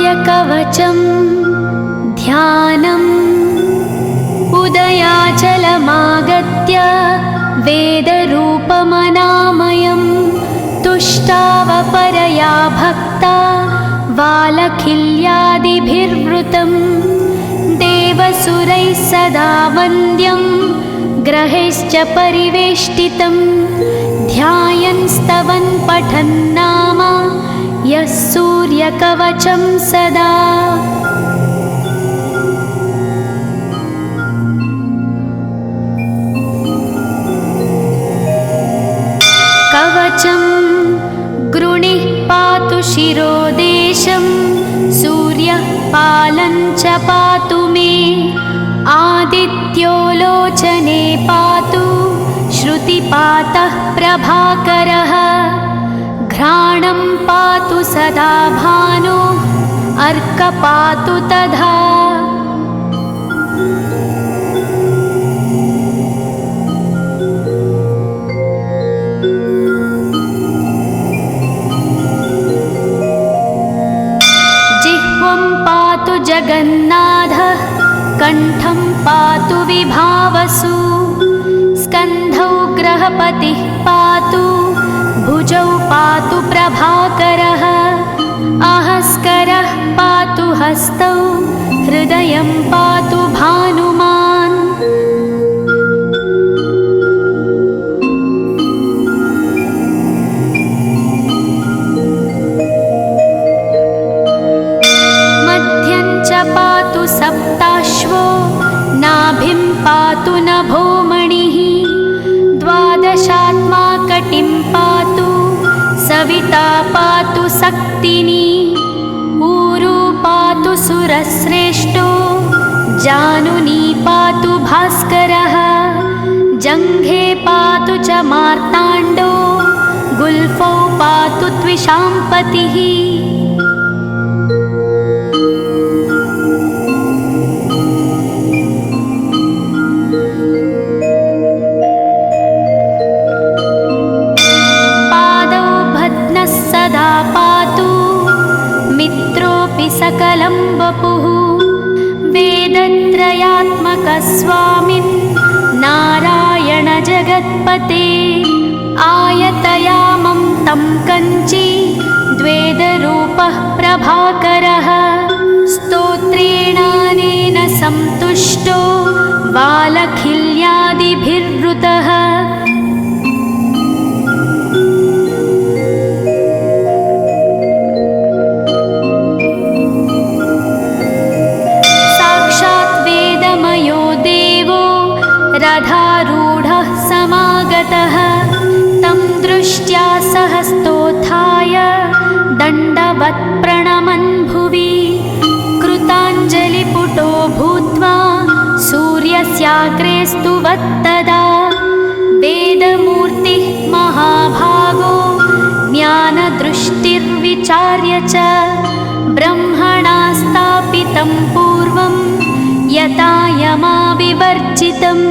सूर्यकवचं ध्यानम् उदयाचलमागत्य वेदरूपमनामयं तुष्टावपरया भक्ता वालखिल्यादिभिर्वृतं देवसुरैः सदा वन्द्यं ग्रहैश्च परिवेष्टितं ध्यायन् स्तवन् पठन् नाम यः सूर्यकवचं सदा। कवचं गृणिः पातु शिरोदेशं सूर्यः पालं च पातु मे आदित्यो लोचने पातु श्रुतिपातः प्रभाकरः घ्राणं पातु सदा भानो अर्क पातु तथा। जिह्वं पातु जगन्नाथः कण्ठं पातु विभावसु स्कन्धौ ग्रहपतिः पातु भुजौ पातु प्रभाकरः अहस्करः पातु हस्तौ हृदयं पातु भानुमान्। मध्यं च पातु सप्ताश्वो नाभिं पातु नभोमणिः द्वादशात्मा कटिं पातु सविता पातु सक्तिनी ऊरू पातु सुरश्रेष्ठो जानुनी पातु भास्करः जङ्घे पातु च मार्ताण्डो गुल्फौ पातु त्विषाम्पतिः। सदा पातु मित्रोऽपि सकलं वपुः वेदत्रयात्मकस्वामिन् नारायण जगत्पते आयतयामं तं कञ्ची द्वेदरूपः प्रभाकरः स्तोत्रेणानेन सन्तुष्टो वालखिल्यादिभिर्वृतः रथारूढः समागतः तं दृष्ट्या सहस्तोत्थाय दण्डवत् प्रणमन् भुवि कृताञ्जलिपुटो भूत्वा सूर्यस्याग्रे स्तुवत्तदा वेदमूर्तिः महाभागो ज्ञानदृष्टिर्विचार्य च ब्रह्मणा स्थापितं पूर्वं यथा यमाविवर्जितम्।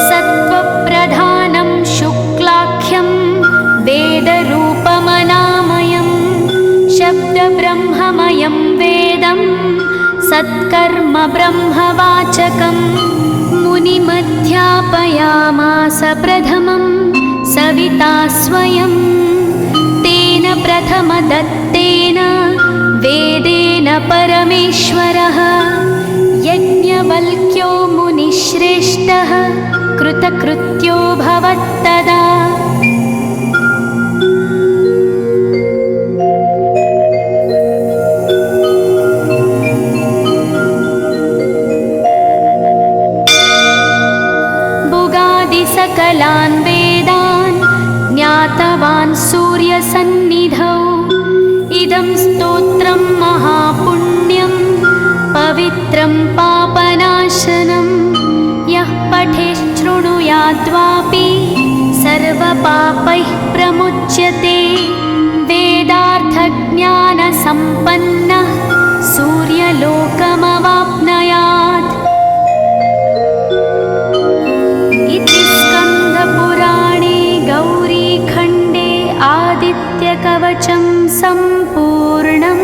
सत्त्वप्रधानं शुक्लाख्यं वेदरूपमनामयं शब्दब्रह्ममयं वेदं सत्कर्म ब्रह्मवाचकम् मुनिमध्यापयामास प्रथमं सविता स्वयं तेन प्रथमदत्तेन वेदेन परमेश्वरः यज्ञवल्क्यो मुनिश्रेष्ठः कृतकृत्यो भवत्तदा। सकलान् वेदान् ज्ञातवान् सूर्यसन्निधौ इदं स्तोत्रं महापुण्यं पवित्रं पापनाशनं यः पठेच्छृणुयाद्वापि सर्वपापैः प्रमुच्यते वेदार्थज्ञानसम्पन्नः सूर्यलोकमवाप्नुयात्। सम्पूर्णम्।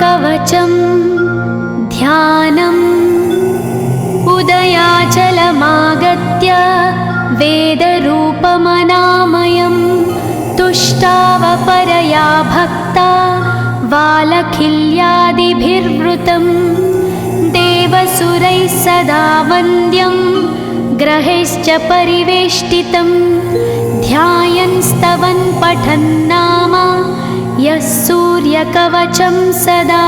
कवचं ध्यानम् उदयाचलमागत्य वेदरूपमनामयं तुष्टावपरया भक्ता वालखिल्यादिभिर्वृतं देवसुरैः सदा वन्द्यं ग्रहैश्च परिवेष्टितं ध्यायन् स्तवन् पठन् नाम यः सूर्यकवचं सदा।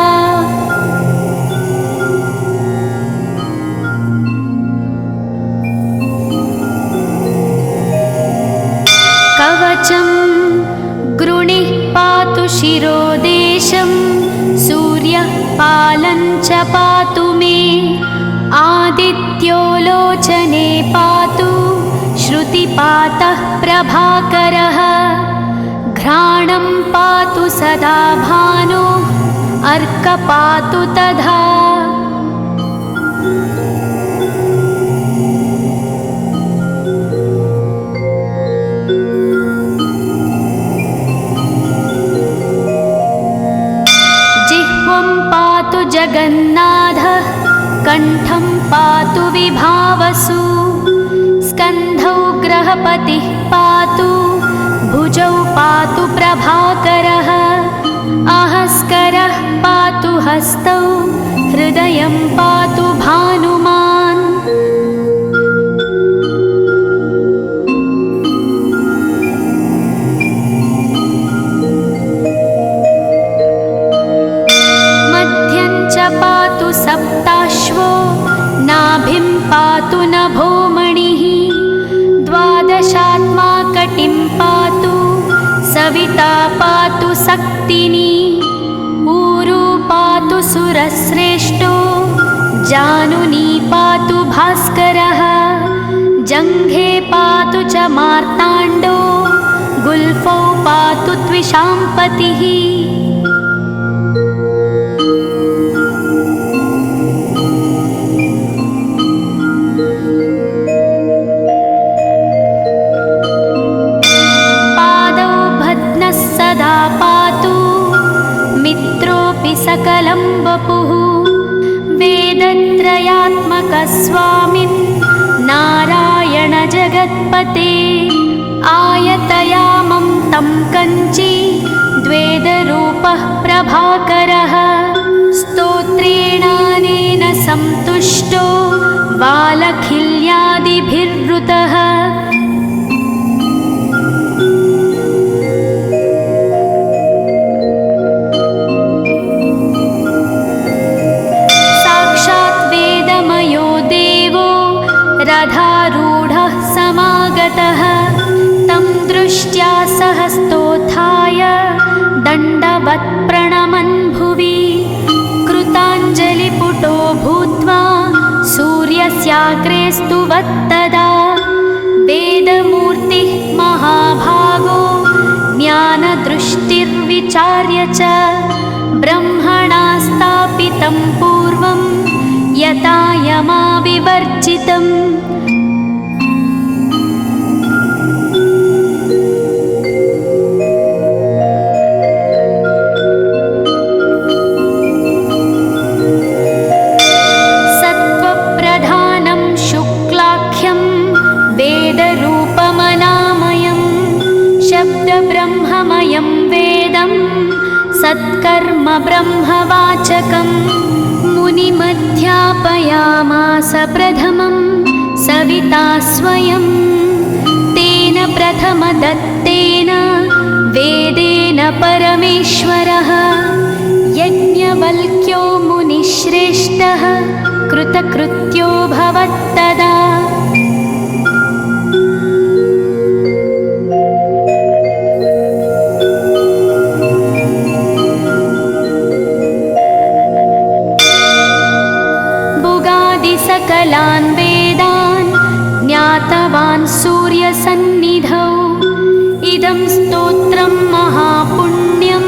कवचं गृणिः पातु शिरोदेशं सूर्यः पालं च पातु मे आदित्यो लोचने पातु श्रुतिपातः प्रभाकरः घ्राणं पातु सदा भानो अर्क पातु तथा। जिह्वं पातु जगन्नाथः कण्ठं पातु विभावसु स्कन्धौ ग्रहपतिः पातु भुजौ पातु प्रभाकरः आहस्करः पातु हस्तौ हृदयं पातु भानुमान्। मध्यं च पातु सप्ताश्वो नाभिं पातु नभोमणिः द्वादशात्मा कटिं पातु सविता पातु सक्तिनी ऊरू पातु सुरश्रेष्ठो जानुनी पातु भास्करः जङ्घे पातु च मार्ताण्डो गुल्फौ पातु त्विषाम्पतिः। सकलं वपुः वेदत्रयात्मकस्वामिन् नारायण जगत्पते आयतयामं तं कञ्ची द्वेदरूपः प्रभाकरः स्तोत्रेणानेन सन्तुष्टो वालखिल्यादिभिर्वृतः रथारूढः समागतः तं दृष्ट्या सहस्तोत्थाय दण्डवत् प्रणमन् भुवि कृताञ्जलिपुटो भूत्वा सूर्यस्याग्रे स्तुवत्तदा वेदमूर्तिः महाभागो ज्ञानदृष्टिर्विचार्य च ब्रह्मणा स्थापितं पूर्वं यथा यमाविवर्जितम्। सत्त्वप्रधानं शुक्लाख्यं वेदरूपमनामयं शब्दब्रह्ममयं वेदं सत्कर्म ब्रह्मवाचकम् मुनिमध्यापयामास प्रथमं सविता स्वयं तेन प्रथमदत्तेन वेदेन परमेश्वरः यज्ञवल्क्यो मुनिश्रेष्ठः कृतकृत्यो भवत्तदा। इदं स्तोत्रं महापुण्यं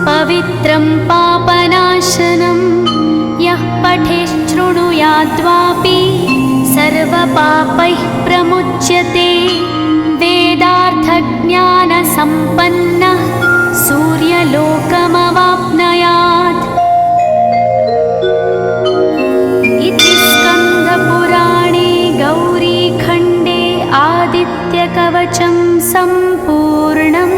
पवित्रं पापनाशनं यः पठेच्छृणुयाद्वापि सर्वपापैः प्रमुच्यते। वेदार्थज्ञानसम्पन्नः सूर्यलोकमवाप्नुयात्। इति स्कन्दपुराणे गौरीखण्डे आदित्यकवचं सम्पूर्णम्।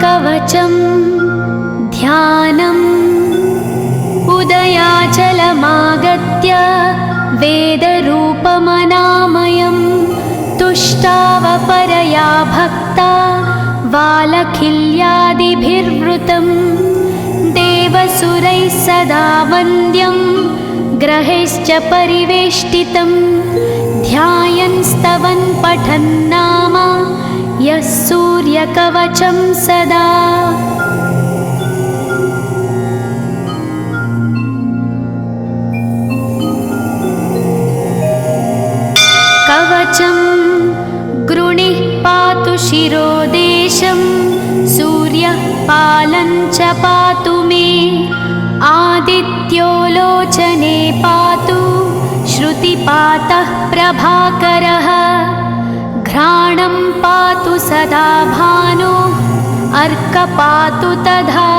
कवचं ध्यानम् उदयाचलमागत्य वेदरूपमनामयं तुष्टावपरया भक्ता वालखिल्यादिभिर्वृतं देवसुरैः सदा वन्द्यं ग्रहैश्च परिवेष्टितं ध्यायन् स्तवन् पठन् नाम यः सूर्यकवचं सदा। कवचं गृणिः पातु शिरोदेशं सूर्यः पालं च पातु मे आदित्यो लोचने पातु श्रुतिपातः प्रभाकरः घ्राणं पातु सदा भानो अर्कपातु तथा।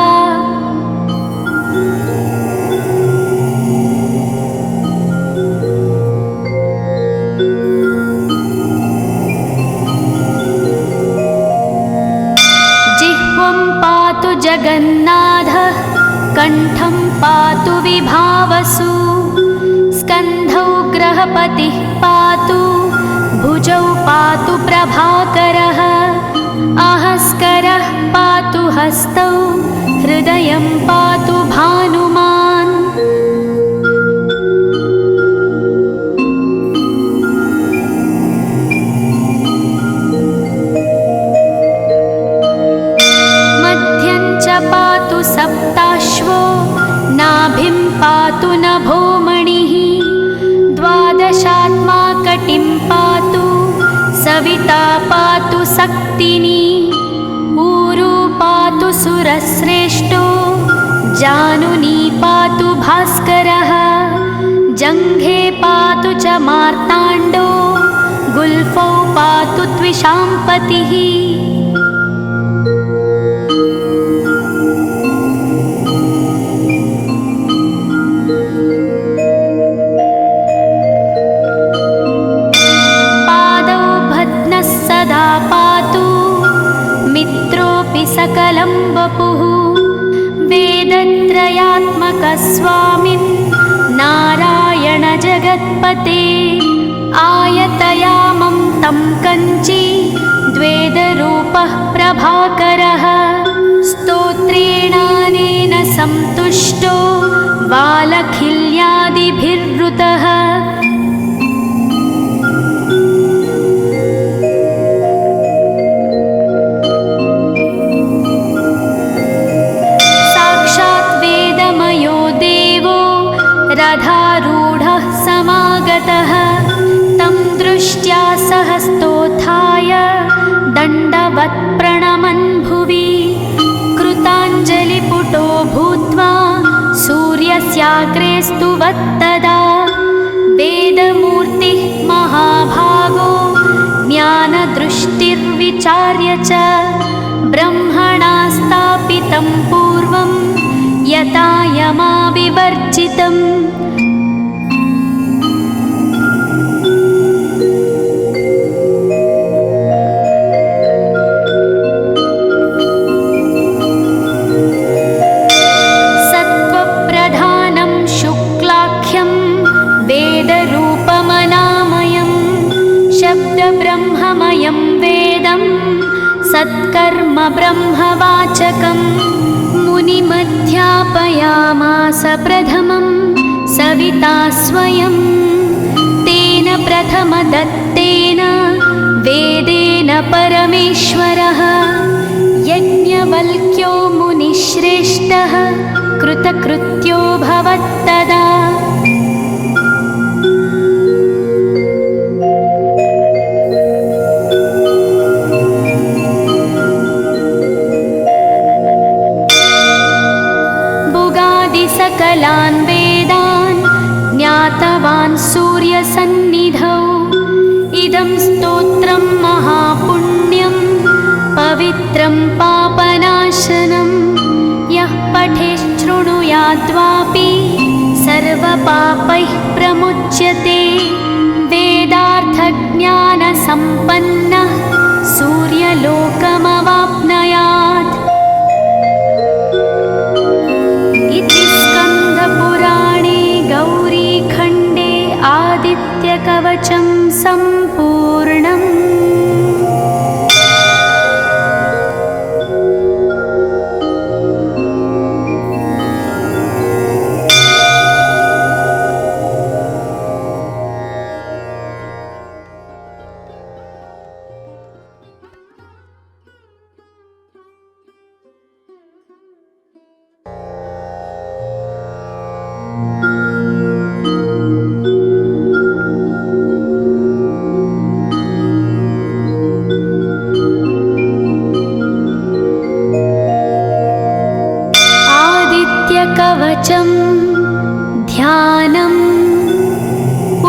जिह्वं पातु जगन्नाथः कण्ठं पातु विभावसु स्कन्धौ ग्रहपतिः पातु भुजौ पातु प्रभाकरः आहस्करः पातु हस्तौ हृदयं पातु भानुमान्। मध्यं च पातु सप्ताश्वो नाभिं पातु नभोमणिः द्वादशात्मा कटिं पातु सविता पातु सक्तिनी ऊरू पातु सुरश्रेष्ठो जानुनी पातु भास्करः जङ्घे पातु च मार्ताण्डो गुल्फौ पातु त्विषाम्पतिः। सकलं वपुः वेदत्रयात्मकस्वामिन् नारायण जगत्पते आयतयामं तं कञ्ची द्वेदरूपः प्रभाकरः स्तोत्रेणानेन सन्तुष्टो वालखिल्यादिभिर्वृतः। रथारूढः समागतः तं दृष्ट्या सहस्तोत्थाय दण्डवत् प्रणमन् भुवि कृताञ्जलिपुटो भूत्वा सूर्यस्याग्रे स्तुवत्तदा वेदमूर्तिः महाभागो ज्ञानदृष्टिर्विचार्य च ब्रह्मणा स्थापितं पूर्वं यथा यमाविवर्जितम्। सत्त्वप्रधानं शुक्लाख्यं सत्कर्म ब्रह्मवाचकं मुनिमध्यापयामास प्रथमं सविता स्वयं तेन प्रथमदत्तेन वेदेन परमेश्वरः यज्ञवल्क्यो मुनिश्रेष्ठः कृतकृत्यो भवत्तदा सकलान् वेदान् ज्ञातवान् सूर्यसन्निधौ इदं स्तोत्रं महापुण्यं पवित्रं पापनाशनं यः पठेच्छृणुयाद्वापि सर्वपापैः प्रमुच्यते वेदार्थज्ञानसम्पन्नः सूर्यलोकमवाप्नुयात् इति स्कन्दपुराणे गौरीखण्डे आदित्यकवचं सम्पूर्णम्। कवचं ध्यानम्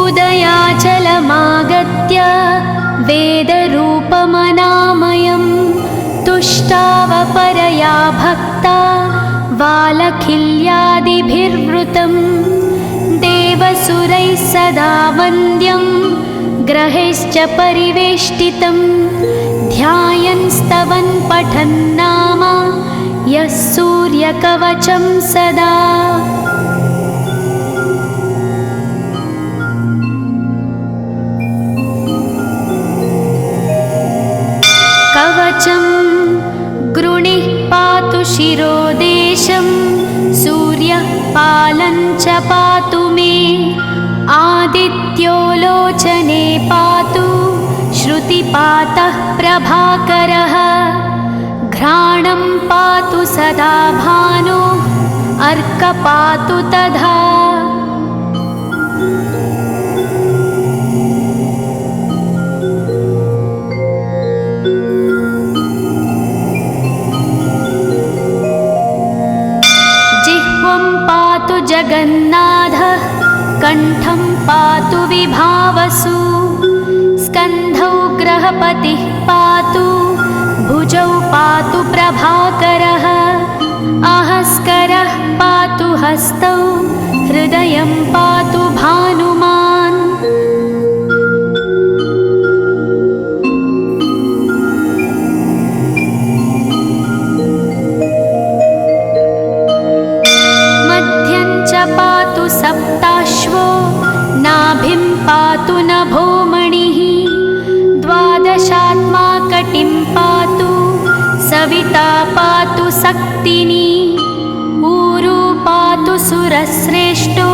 उदयाचलमागत्य वेदरूपमनामयं तुष्टावपरया भक्ता वालखिल्यादिभिर्वृतं देवसुरैः सदा वन्द्यं ग्रहैश्च परिवेष्टितं ध्यायन् स्तवन् पठन् नाम यः सूर्यकवचं सदा कवचं गृणिः पातु शिरोदेशं सूर्यः पालं च पातु मे आदित्यो लोचने पातु श्रुतिपातः प्रभाकरः घ्राणं पातु सदा भानो अर्क पातु तथा जिह्वं पातु जगन्नाथः कण्ठं पातु विभावसु स्कन्धौ ग्रहपतिः पातु भुजौ पातु प्रभाकरः आहस्करः पातु हस्तौ हृदयं पातु भानुमान् मध्यं च पातु सप्ताश्वो नाभिं पातु नभोमणिः द्वादशात्मा कटिं पातु सविता पातु सक्तिनी ऊरू पातु सुरश्रेष्ठो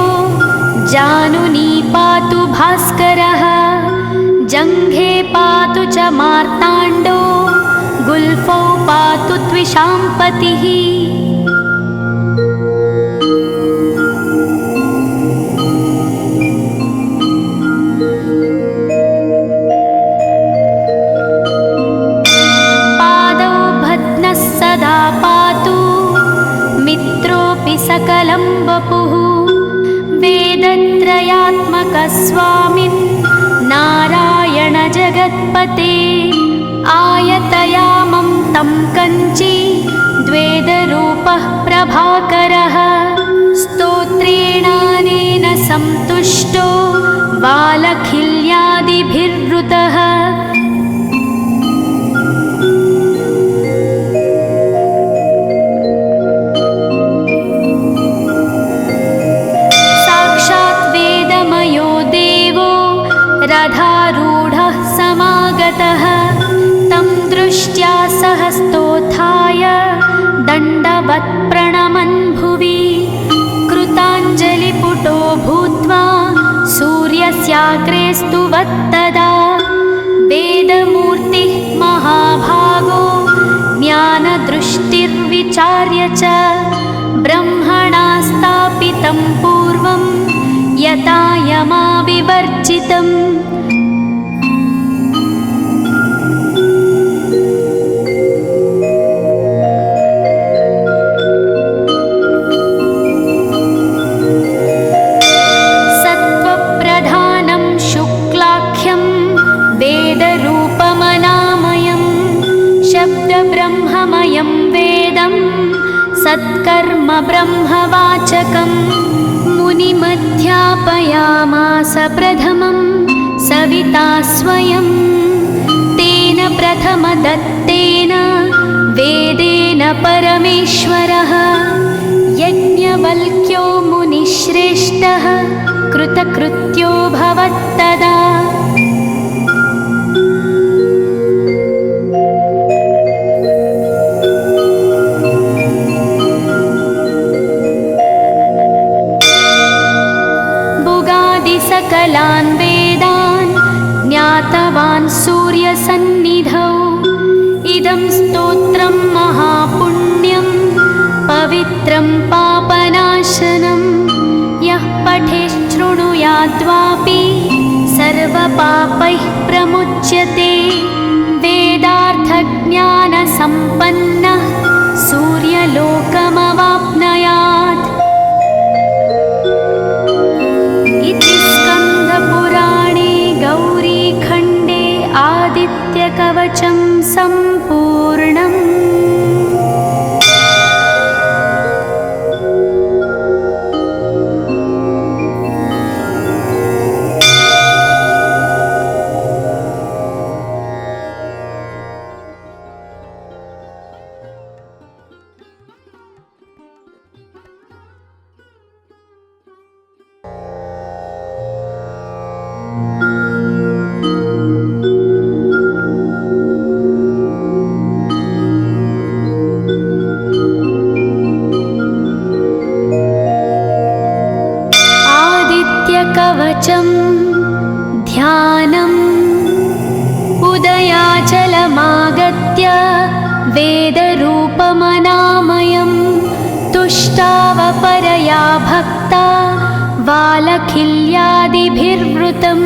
जानुनी पातु भास्करः जङ्घे पातु च मार्ताण्डो गुल्फौ पातु त्विषाम्पतिः सदा पातु मित्रोऽपि सकलं वपुः वेदत्रयात्मकस्वामिन् नारायण जगत्पते आयतयामं तं कञ्ची द्वेदरूपः प्रभाकरः स्तोत्रेणानेन सन्तुष्टो वालखिल्यादिभिर्वृतः रथारूढः समागतः तं तुष्ट्या सहस्तोत्थाय दण्डवत् प्रणमन् भुवि कृताञ्जलिपुटो भूत्वा सूर्यस्याग्रे स्तुवत्तदा वेदमूर्तिः महाभागो ज्ञानदृष्टिर्विचार्य च ब्रह्मणा स्थापितं पूर्वं यथा यमाविवर्जितम् सत्त्वप्रधानं शुक्लाख्यं वेदरूपमनामयं शब्दब्रह्ममयं वेदं सत्कर्म ब्रह्मवाचकं मुनिमध्यापयामास प्रथमं सविता स्वयं तेन प्रथमदत्तेन वेदेन परमेश्वरः यज्ञवल्क्यो मुनिश्रेष्ठः कृतकृत्यो भवत्तदा सकलान् वेदान् ज्ञातवान् सूर्यसन्निधौ इदं स्तोत्रं महापुण्यं पवित्रं पापनाशनं यः पठेच्छृणुयाद्वापि सर्वपापैः प्रमुच्यते वेदार्थज्ञानसम्पन्नः सूर्यलोकमवाप्नुयात् इति स्कन्दपुराणे गौरीखण्डे आदित्यकवचं सम्पूर्णम्। कवचं ध्यानम् उदयाचलमागत्य वेदरूपमनामयं तुष्टावपरया भक्ता वालखिल्यादिभिर्वृतं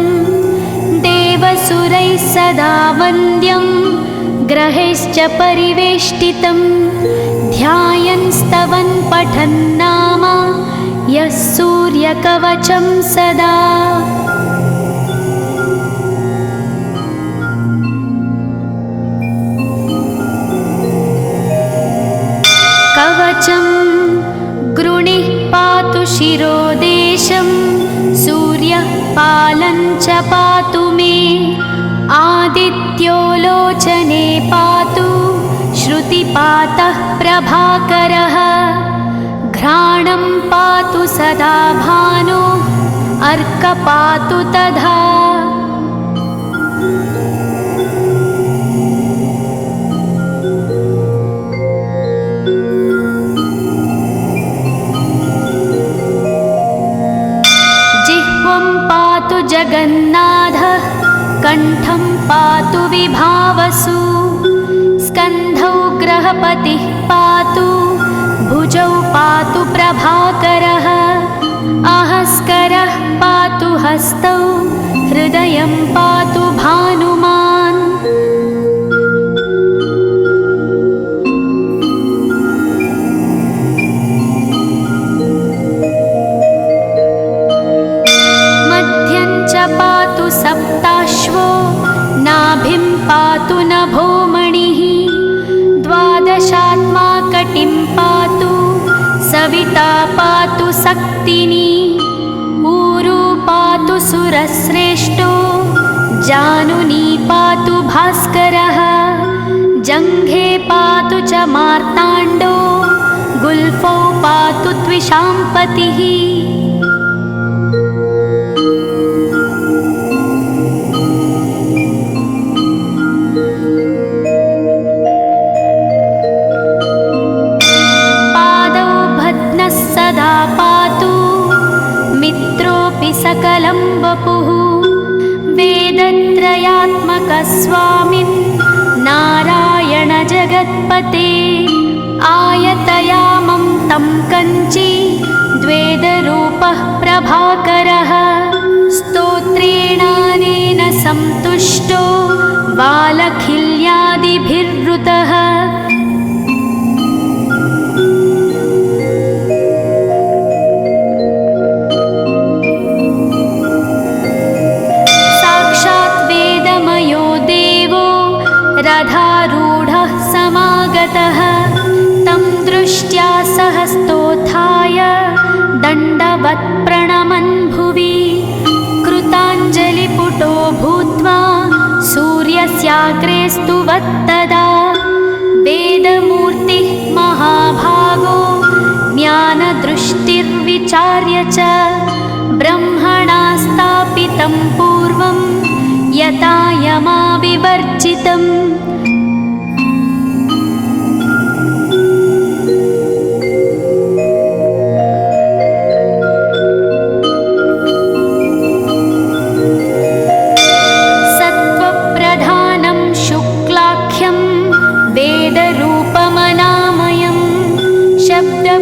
देवसुरैः सदा वन्द्यं ग्रहैश्च परिवेष्टितं ध्यायन् स्तवन् पठन् नाम यः सूर्यकवचं सदा कवचं गृणिः पातु शिरोदेशं सूर्यः पालं च पातु मे आदित्यो लोचने पातु श्रुतिपातः प्रभाकरः घ्राणं पातु सदा भानो अर्क पातु तथा जिह्वं पातु जगन्नाथः कण्ठं पातु विभावसु स्कन्धौ ग्रहपतिः पातु भुजौ पातु प्रभाकरः आहस्करः पातु हस्तौ हृदयं पातु भानुमान् मध्यं च पातु सप्ताश्वो नाभिं पातु नभोमणिः द्वादशात्मा कटिं पातु सविता पातु सक्तिनी ऊरू पातु सुरश्रेष्ठो जानुनी पातु भास्करः जङ्घे पातु च मार्ताण्डो गुल्फौ पातु त्विषाम्पतिः यस्यापि सकलं वपुः वेदत्रयात्मकस्वामिन् नारायण जगत्पते आयतयामं तं कञ्ची द्वेदरूपः प्रभाकरः स्तोत्रेणानेन सन्तुष्टो बालखिल्यादिभिर्वृतः साक्षात् वेदमयो देवो रथारूढः समागतः तं दृष्ट्या सहस्तोत्थाय दण्डवत् प्रणमन् भुवि कृताञ्जलिपुटो भूत्वा सूर्यस्याग्रे स्तुवत्तदा वेदमूर्तिः महाभागो ज्ञानदृष्टिर्विचार्य च ब्रह्मणा स्थापितं पूर्वं यथा यमाविवर्जितम्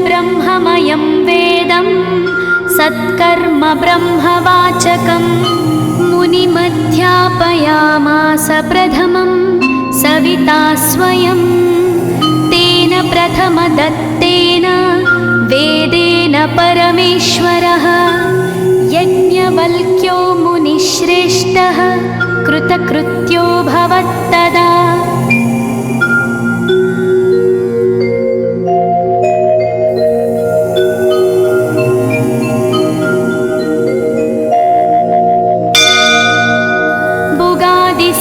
ब्रह्ममयं वेदं सत्कर्म ब्रह्मवाचकं मुनिमध्यापयामास प्रथमं सविता स्वयं तेन प्रथमदत्तेन वेदेन परमेश्वरः यज्ञवल्क्यो मुनिश्रेष्ठः कृतकृत्यो भवत्तदा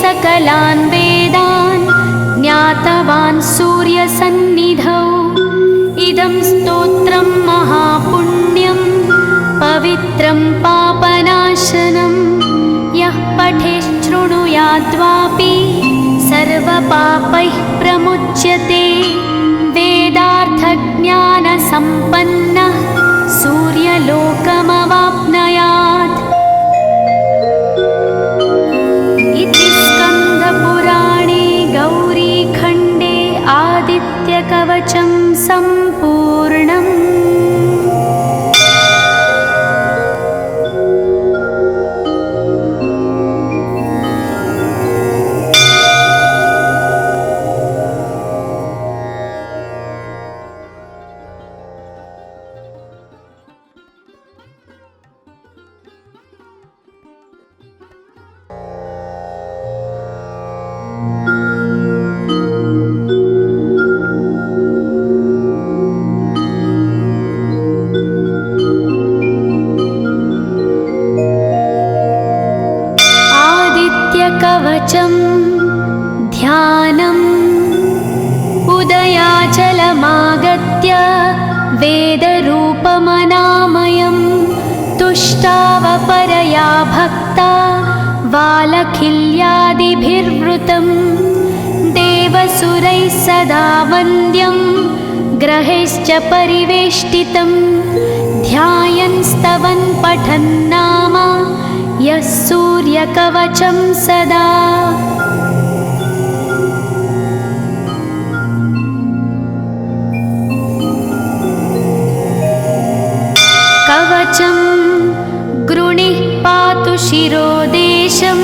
सकलान् वेदान् ज्ञातवान् सूर्यसन्निधौ इदं स्तोत्रं महापुण्यं पवित्रं पापनाशनं यः पठेच्छृणुयाद्वापि सर्वपापैः प्रमुच्यते वेदार्थज्ञानसम्पन्नः सूर्यलोकमवाप्नुयात् इति स्कन्दपुराणे गौरीखण्डे आदित्यकवचं सम्पूर्णम्। कवचं ध्यानम् उदयाचलमागत्य वेदरूपमनामयं तुष्टावपरया भक्ता वालखिल्यादिभिर्वृतं देवसुरैः सदा वन्द्यं ग्रहैश्च परिवेष्टितं ध्यायन् स्तवन् पठन् नाम यः सूर्यकवचं सदा कवचं गृणिः पातु शिरोदेशं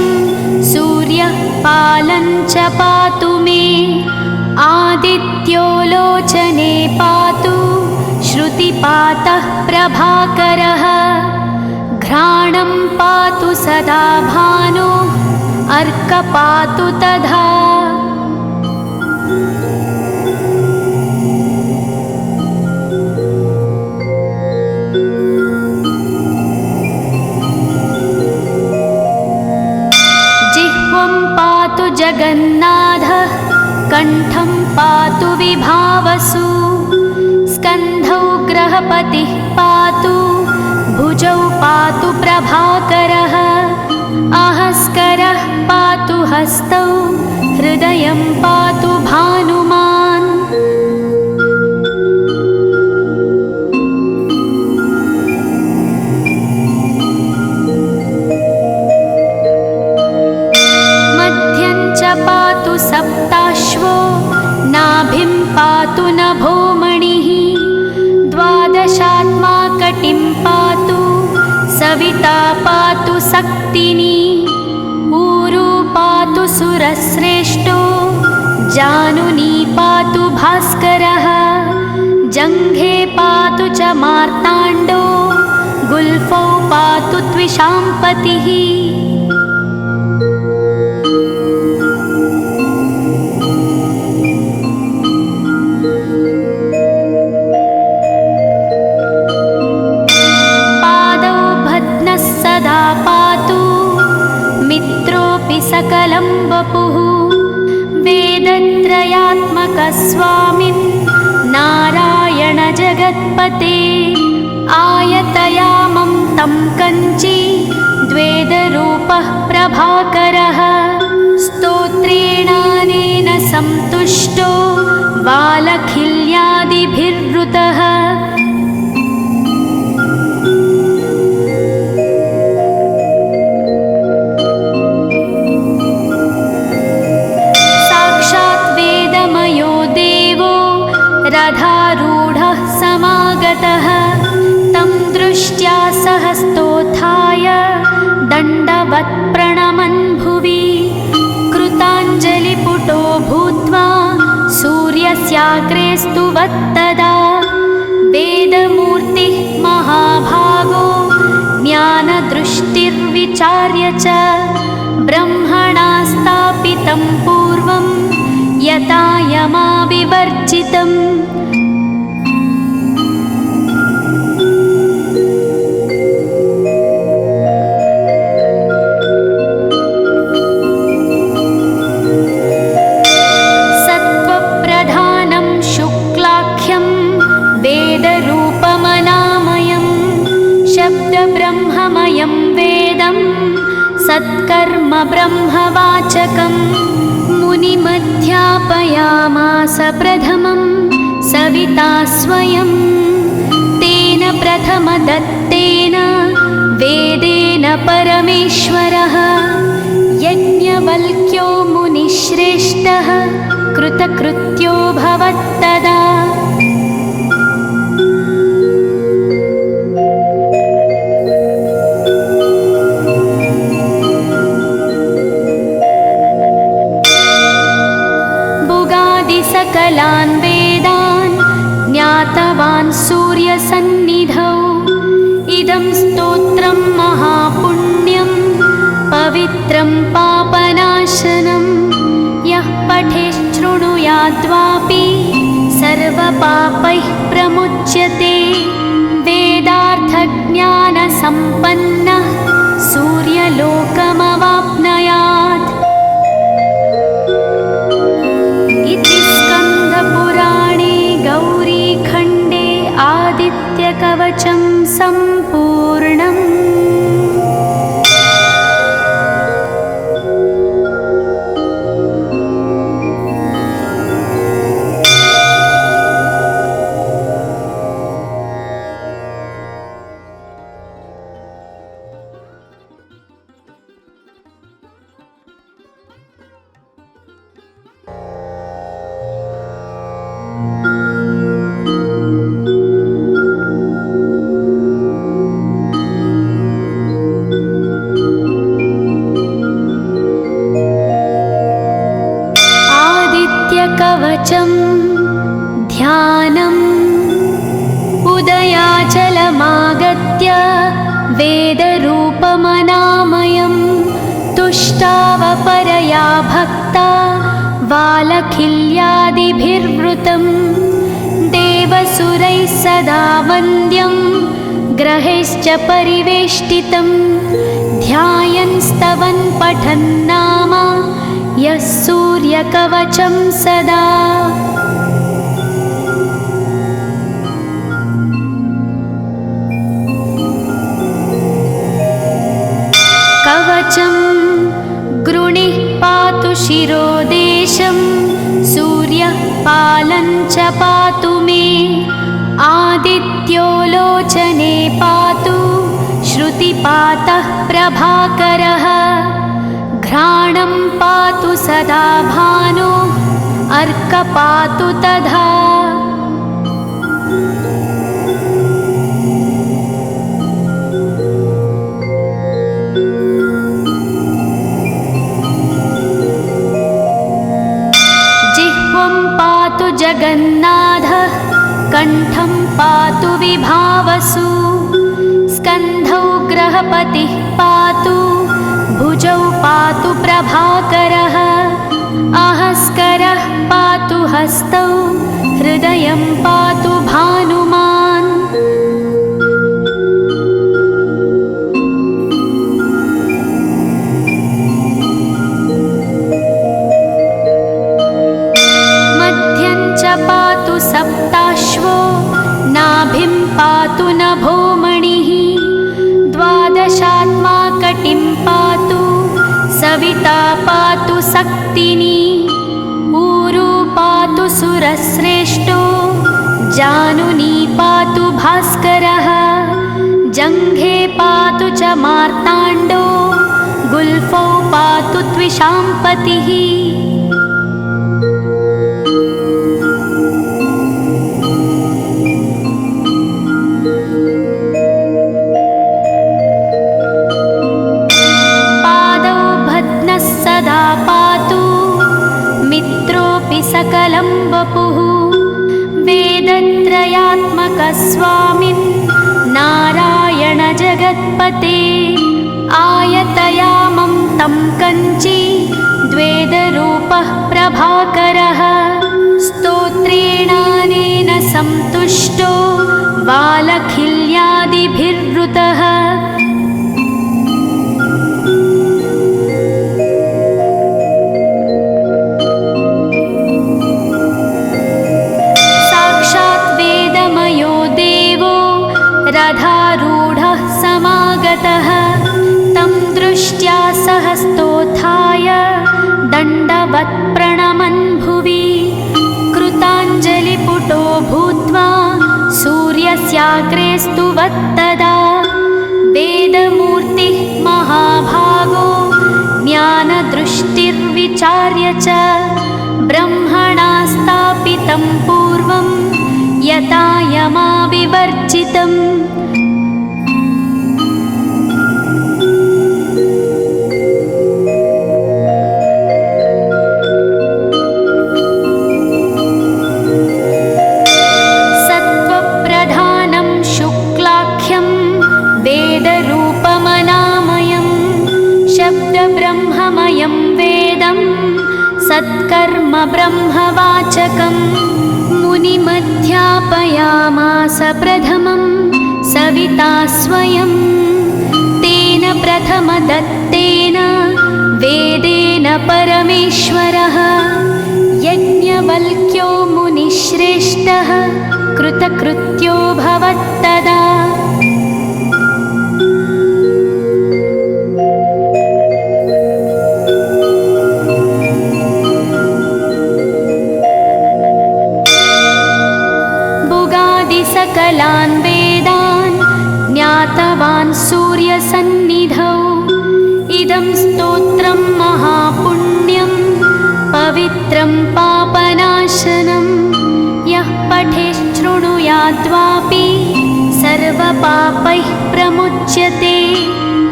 सूर्यः पालं च पातु मे आदित्यो लोचने पातु श्रुतिपातः प्रभाकरः घ्राणं पातु सदा भानो अर्क पातु तथा जिह्वं पातु जगन्नाथः कण्ठं पातु विभावसु स्कन्धौ ग्रहपतिः पातु भुजौ पातु प्रभाकरः आहस्करः पातु हस्तौ हृदयं पातु भानुमान् सविता पातु सक्तिनी ऊरू पातु सुरश्रेष्ठो जानुनी पातु भास्करः जङ्घे पातु च मार्ताण्डो गुल्फौ पातु त्विषाम्पतिः पादौ भद्नः सदा पातु मित्रोऽपि सकलं वपुः वेदत्रयात्मकस्वामिन् नारायण जगत्पते आयतयामं तं कञ्ची द्वेदरूपः प्रभाकरः स्तोत्रेणानेन सन्तुष्टो वालखिल्यादिभिर्वृतः साक्षात् वेदमयो देवो रथारूढः समागतः तं दृष्ट्या सहस्तोत्थाय दण्डवत् प्रणमन् भुवि कृताञ्जलिपुटो भूत्वा सूर्यस्याग्रे स्तुवत्तदा वेदमूर्तिः महाभागो ज्ञानदृष्टिर्विचार्य च ब्रह्मणा स्थापितं पूर्वं यथा यमाविवर्जितम् सत्त्वप्रधानं शुक्लाख्यं वेदरूपमनामयं शब्दब्रह्ममयं वेदं सत्कर्म ब्रह्मवाचकं मुनिमध्यापयामास प्रथमं सविता स्वयं तेन प्रथमदत्तेन वेदेन परमेश्वरः यज्ञवल्क्यो मुनिश्रेष्ठः कृतकृत्यो भवत्तदा सकलान् वेदान् ज्ञातवान् सूर्यसन्निधौ इदं स्तोत्रं महापुण्यं पवित्रं पापनाशनं यः पठेच्छृणुयाद्वापि सर्वपापैः प्रमुच्यते वेदार्थज्ञानसम्पन्नः सूर्यलोकमवाप्नुयात् इति स्कन्दपुराणे गौरीखण्डे आदित्यकवचं सम्पूर्णम्। कवचं ध्यानम् उदयाचलमागत्य वेदरूपमनामयं तुष्टावपरया भक्ता वालखिल्यादिभिर्वृतं देवसुरैः सदा वन्द्यं ग्रहैश्च परिवेष्टितं ध्यायन् स्तवन् पठन् नाम यः सूर्यकवचं सदा कवचं गृणिः पातु शिरोदेशं सूर्यः पालं च पातु मे आदित्यो लोचने पातु श्रुतिपातः प्रभाकरः घ्राणं पातु सदा भानो अर्कपातु तथा कण्ठं पातु विभावसु, स्कन्धौ ग्रहपतिः पातु, भुजौ पातु प्रभाकरः, अहस्करः पातु हस्तौ, हृदयं पातु भानुमान्। मध्यं च पातु सप्ताश्वो, नाभिं पातु नभोमणिः, द्वादशात्मा कटिं पातु, सविता पातु सक्तिनी, ऊरु पातु सुरश्रेष्ठो, जानुनी पातु भास्करः, जङ्घे पातु च मार्ताण्डो, गुल्फौ पातु त्विषाम्पतिः। सकलं वपुः, वेदत्रयात्मकस्वामिन् नारायण जगत्पते, आयतयामं तं कञ्ची द्वेदरूपः प्रभाकरः, स्तोत्रेणानेन सन्तुष्टो वालखिल्यादिभिर्वृतः। रथारूढः समागतः, तं दृष्ट्या सहस्तोत्थाय दण्डवत् प्रणमन् भुवि, कृताञ्जलिपुटो भूत्वा सूर्यस्याग्रे स्तुवत्तदा, वेदमूर्तिः महाभागो ज्ञानदृष्टिर्विचार्य च, ब्रह्मणा स्थापितं पूर्वं यथा यमाविवर्जितम्। सत्त्वप्रधानं शुक्लाख्यं वेदरूपमनामयं, शब्दब्रह्ममयं वेदं सत्कर्म ब्रह्मवाचकम्, मुनिमध्यापयामास प्रथमं सविता स्वयं, तेन प्रथमदत्तेन वेदेन परमेश्वरः, यज्ञवल्क्यो मुनिश्रेष्ठः कृतकृत्यो भवत्तदा। सकलान् वेदान् ज्ञातवान् सूर्यसन्निधौ, इदं स्तोत्रं महापुण्यं पवित्रं पापनाशनं, यः पठेच्छृणुयाद्वापि सर्वपापैः प्रमुच्यते,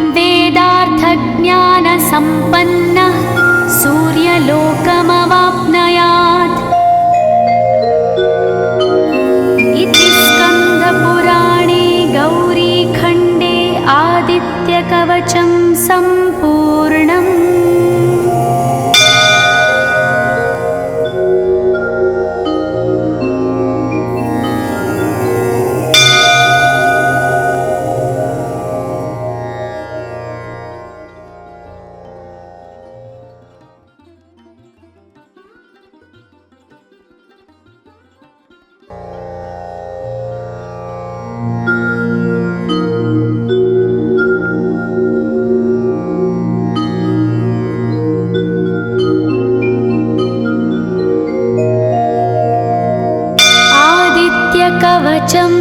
वेदार्थज्ञानसम्पन्नः सूर्यलोकमवाप्नुयात्। पुराणे गौरीखण्डे आदित्यकवचं सम्पूर्णम्। कवचं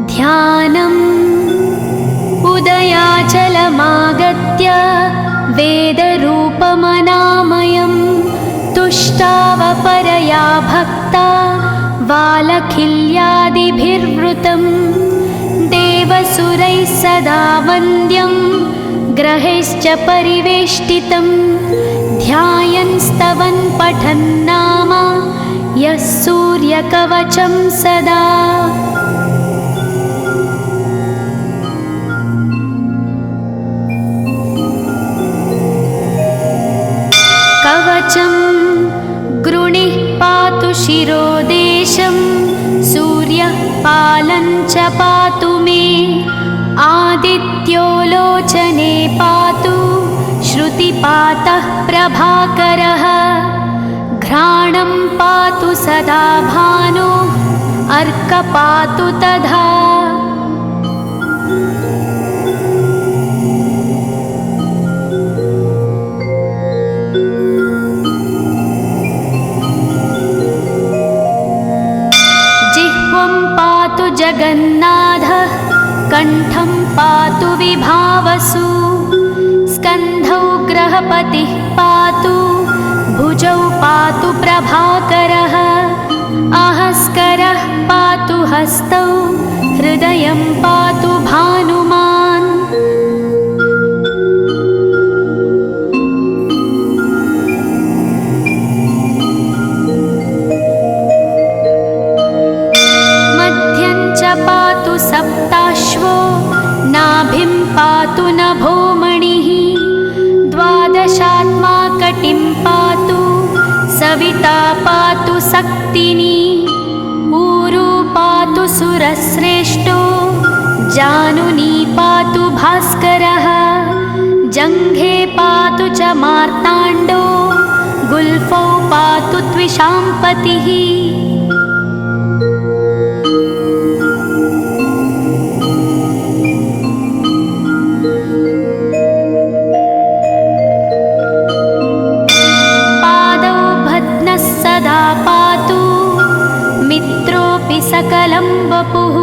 ध्यानम् उदयाचलमागत्य वेदरूपमनामयं तुष्टावपरया भक्ता वालखिल्यादिभिर्वृतं देवसुरैः सदा वन्द्यं ग्रहैश्च परिवेष्टितं ध्यायन् स्तवन् पठन् नाम यः सूर्यकवचं सदा। कवचं गृणिः पातु शिरोदेशं, सूर्यः पालं च पातु मे, आदित्यो लोचने पातु, श्रुतिपातः प्रभाकरः, घ्राणं पातु सदा भानो, अर्क पातु तथा। जगन्नाथः कण्ठं पातु विभावसु, स्कन्धौ ग्रहपतिः पातु, भुजौ पातु प्रभाकरः, अहस्करः पातु हस्तौ, हृदयं पातु भानुमान्। पातु सप्ताश्वो, नाभिं पातु नभोमणिः, द्वादशात्मा कटिं पातु, सविता पातु सक्तिनी, ऊरू पातु सुरश्रेष्ठो, जानुनी पातु भास्करः, जङ्घे पातु च मार्ताण्डो, गुल्फौ पातु त्विषाम्पतिः। सकलं वपुः,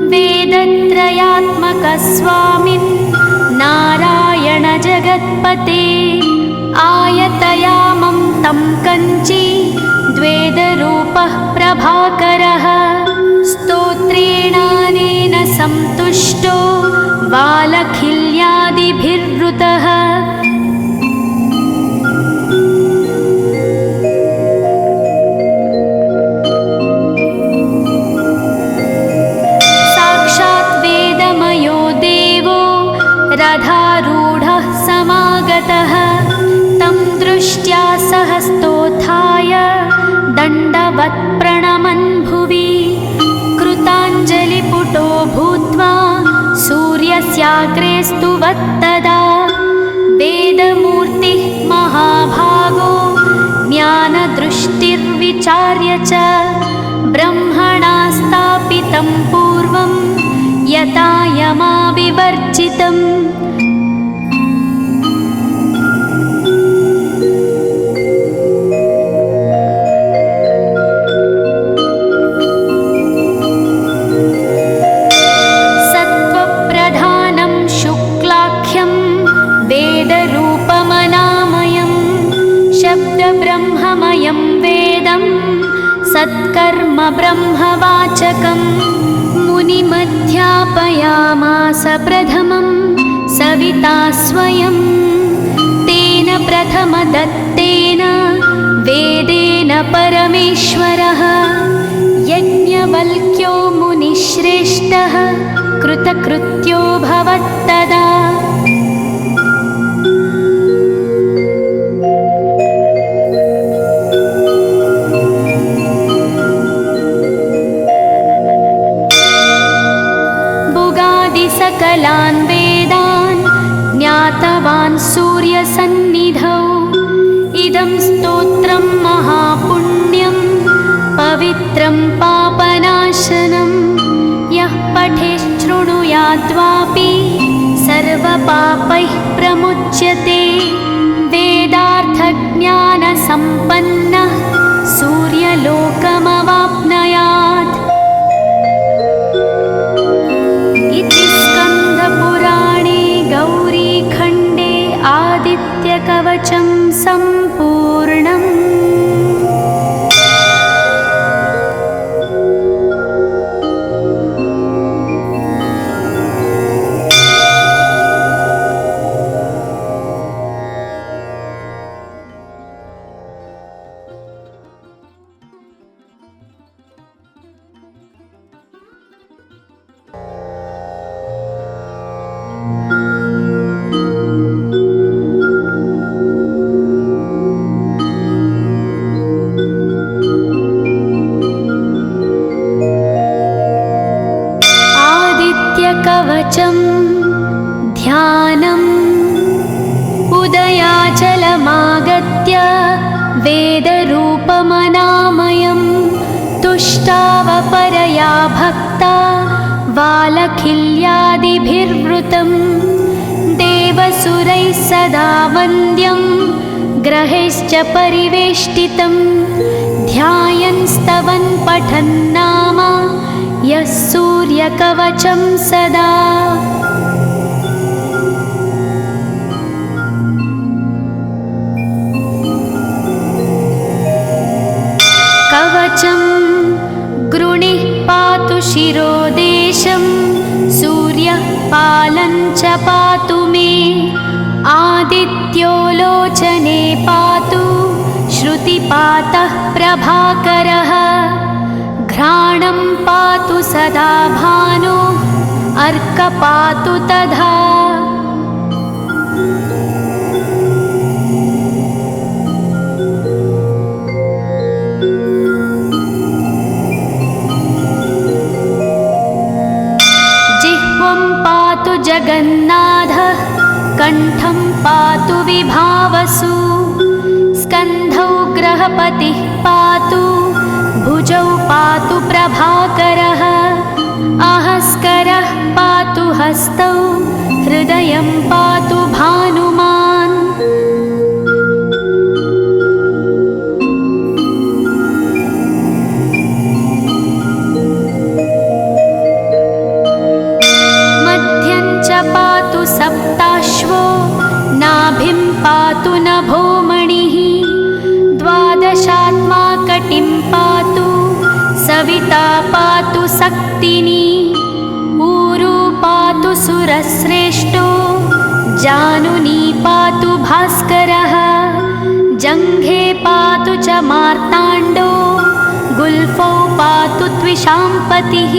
वेदत्रयात्मकस्वामिन्, नारायण जगत्पते, आयतयामं तं कञ्ची, द्वेदरूपः प्रभाकरः, स्तोत्रेणानेन सन्तुष्टो, बालखिल्यादिभिर्वृतः। रथारूढः समागतः, तं दृष्ट्या सहस्तोत्थाय, दण्डवत् प्रणमन् भुवि, कृताञ्जलिपुटो भूत्वा, सूर्यस्याग्रे स्तुवत्तदा, वेदमूर्तिः महाभागो, ज्ञानदृष्टिर्विचार्य च, ब्रह्मणा स्थापितं पूर्वं, यथा यमाविवर्जितम्। सत्त्वप्रधानं शुक्लाख्यं, वेदरूपमनामयं, शब्दब्रह्ममयं वेदं, सत्कर्म ब्रह्मवाचकम्, मुनिमध्यापयामास प्रथमं, सविता स्वयं, तेन प्रथमदत्तेन, वेदेन परमेश्वरः, यज्ञवल्क्यो मुनिश्रेष्ठः, कृतकृत्यो भवत्तदा। सकलान् वेदान् ज्ञातवान् सूर्यसन्निधौ, इदं स्तोत्रं महापुण्यं, पवित्रं पापनाशनं, यः पठेच्छृणुयाद्वापि, सर्वपापैः प्रमुच्यते, वेदार्थज्ञानसम्पन्नः, सूर्यलोकमवाप्नुयात्। इति स्कन्दपुराणे गौरीखण्डे आदित्यकवचं सम्पूर्णम्। आदित्य वेदरूपमनामयं तुष्टावपरया भक्ता वालखिल्यादिभिर्वृतं देवसुरैः सदा वन्द्यं ग्रहैश्च परिवेष्टितं ध्यायन् स्तवन् पठन् नाम यः सूर्यकवचं सदा। कवचं गृणिः पातु शिरोदेशं सूर्यः पालं च पातु मे आदित्यो लोचने पातु श्रुतिपातः प्रभाकरः घ्राणं पातु सदा भानो अर्कपातु तथा। जगन्नाथः कण्ठं पातु विभावसु स्कन्धौ ग्रहपतिः पातु भुजौ पातु प्रभाकरः आहस्करः पातु हस्तौ हृदयं पातु भानुमान्। पातु सप्ताश्वो नाभिं पातु नभोमणिः द्वादशात्मा कटिं पातु सविता पातु सक्तिनी ऊरू पातु सुरश्रेष्ठो जानुनी पातु भास्करः जङ्घे पातु च मार्ताण्डो गुल्फौ पातु त्विषाम्पतिः।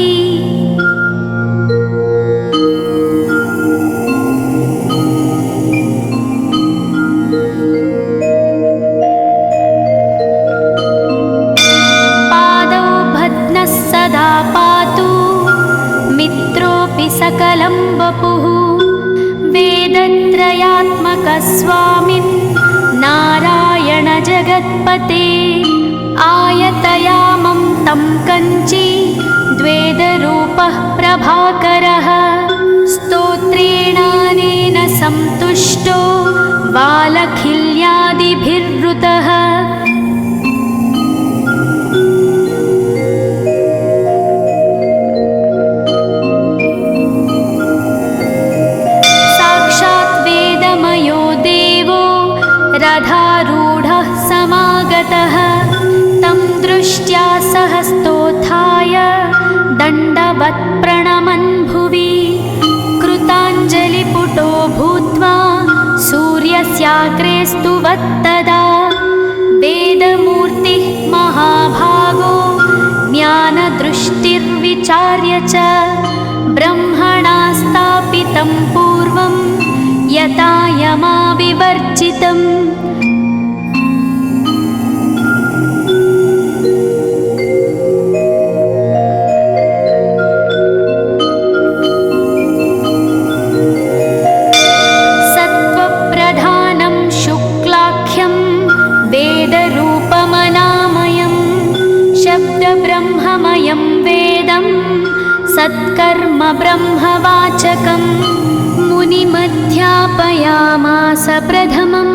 सकलं वपुः वेदत्रयात्मकस्वामिन् नारायण जगत्पते आयतयामं तं कञ्ची द्वेदरूपः प्रभाकरः स्तोत्रेणानेन सन्तुष्टो वालखिल्यादिभिर्वृतः रथारूढः समागतः तं दृष्ट्या सहस्तोत्थाय दण्डवत् प्रणमन् भुवि कृताञ्जलिपुटो भूत्वा सूर्यस्याग्रे स्तुवत्तदा वेदमूर्तिः महाभागो ज्ञानदृष्टिर्विचार्य च ब्रह्मणा स्थापितं पूर्वं यथा यमाविवर्जितम्। सत्त्वप्रधानं शुक्लाख्यं वेदरूपमनामयं शब्दब्रह्ममयं वेदं सत्कर्म ब्रह्मवाचकम् मुनिमध्यापयामास प्रथमं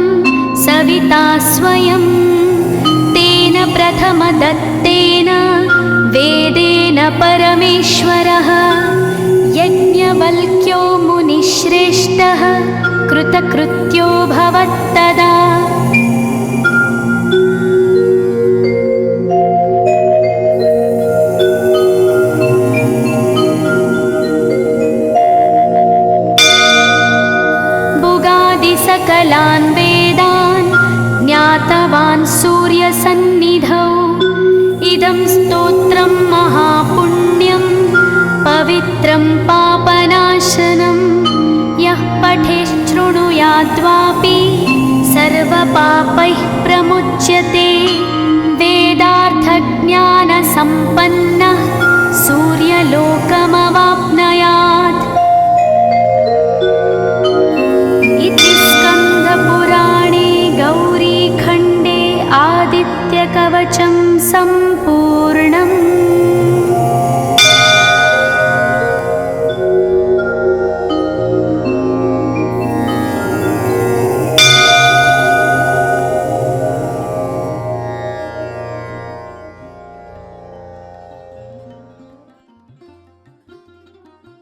सविता स्वयं तेन प्रथमदत्तेन वेदेन परमेश्वरः यज्ञवल्क्यो मुनिश्रेष्ठः कृतकृत्यो भवत्तदा। सकलान् वेदान् ज्ञातवान् सूर्यसन्निधौ इदं स्तोत्रं महापुण्यं पवित्रं पापनाशनं यः पठेच्छृणुयाद्वापि सर्वपापैः प्रमुच्यते वेदार्थज्ञानसम्पन्नः सूर्यलोकमवाप्नुयात्। इति स्कन्दपुराणे गौरीखण्डे सम्